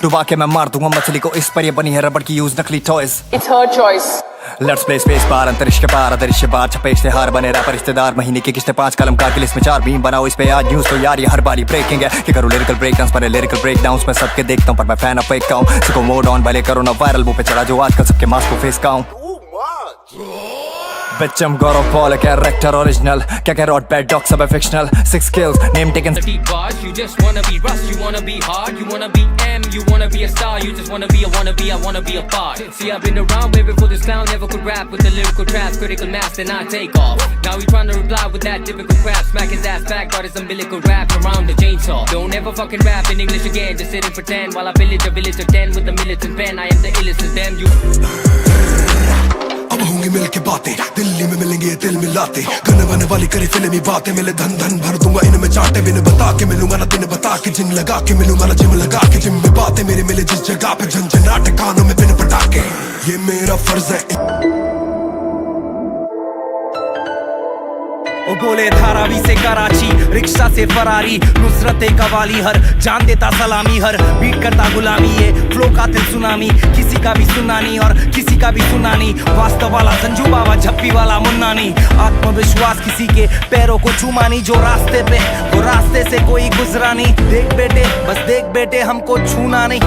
डुबा के मैं मार दूंगा मछली को इस पर ये बनी है रबड़ की यूज नकली toys. It's her choice. Let's play space bar अंतरिक्ष के पार अदृश्य बार छपे इश्तेहार बने रैपर रिश्तेदार महीने की किस्तें 5 कलमकार की लिस्ट में 4 बीम बनाओ इस पे आज न्यूज तो यार ये हर बारी ब्रेकिंग है कि करूँ लिरिकल ब्रेकडाउन्स पर लिरिकल ब्रेकडाउन्स में सबके देखता हूँ पर मैं फैन ऑफ फेक हूँ सबको मोड ऑन भले करो ना वायरल मुंह पे चढ़ा जो आजकल सबके मास्क को फेस का हूँ। Bitch, I'm Gaurav Paul, a character original. Kakarot, bad dog, sub fictional. 6 kills, name taken. The deep bars, you just wanna be Russ, you wanna be hard, you wanna be M, you wanna be a star, you just wanna be a wannabe, I wanna be a bard. See, I've been around way before this clown never could rap with the lyrical traps, critical mass, then I take off. Now he trying to reply with that typical crap, smack his ass back, got his umbilical rap around the chainsaw. Don't ever fucking rap in English again, just sit and pretend while I pillage a village of 10 with a militant pen. I am the illest of them, you. अब होंगी मिलके बातें दिल्ली में मिलेंगे दिल मिलाते गाने वाने वाली करे फिल्मी बातें मिले धन धन भर दूंगा इनमें चाटे बिन बता के मिलूंगा ना दिन बता के जिन लगा के मिलूंगा ना जिम लगा के जिम में बातें मेरे मिले जिस जगह पे झंझनाटे कानों में बिन पटाके ये मेरा फर्ज है। ओ बोले धारावी से कराची रिक्शा से फरारी नुसरत कवाली हर जान देता सलामी हर बीट करता गुलामी ये फ्लो का दिल सुनामी किसी का भी सुनानी और किसी का भी सुनानी वास्तव वाला संजू बाबा झप्पी वाला मुन्नानी आत्मविश्वास किसी के पैरों को चुमानी जो रास्ते पे वो रास्ते से कोई गुजरा नहीं देख बेटे बस देख बेटे हमको छूना नहीं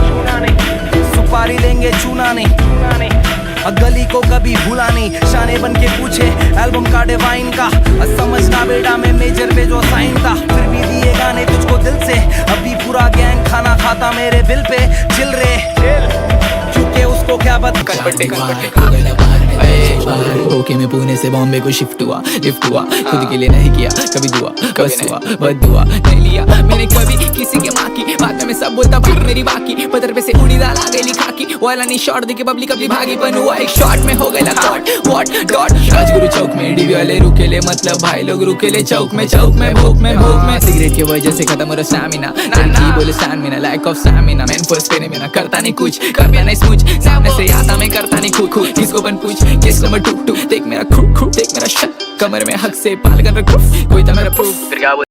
सुपारी लेंगे चूना नहीं गली को कभी भूला नहीं शाने बन के पूछे एल्बम का डिवाइन का समझना बेटा मैं मेजर पे जो साइन था फिर भी दिए गाने तुझको दिल से अभी पूरा गैंग खाना खाता मेरे बिल पे चिल रे क्योंकि उसको क्या ओके मैं पुणे से बॉम्बे को शिफ्ट हुआ लिफ्ट हुआ खुद के लिए नहीं किया कभी दुआ बस हुआ बदुआ नहीं लिया मैंने कभी किसी के माँ की बात में सब बोलता भूल मेरी बाकी पत्थर पे से उड़ी दाल आ गई खाकी वाला नहीं शॉट देके पब्लिक अपनी भागी पन हुआ एक शॉट में हो गया थॉट व्हाट डॉट राजगुरु चौक में डीवी वाले रुके ले मतलब भाई लोग रुके ले चौक में भूख में सिगरेट की वजह से खत्म हो रहा स्टैमिना लड़की बोले stamina lack of stamina man first पे में करता नहीं कुछ करता नहीं स्मूच सामने से आता मैं करता नहीं खुद किसको बन पूछ किस नंबर टू देख मेरा देख मेरा शट कमर में हक से पाल कर रखो कोई तो मेरा प्रूफ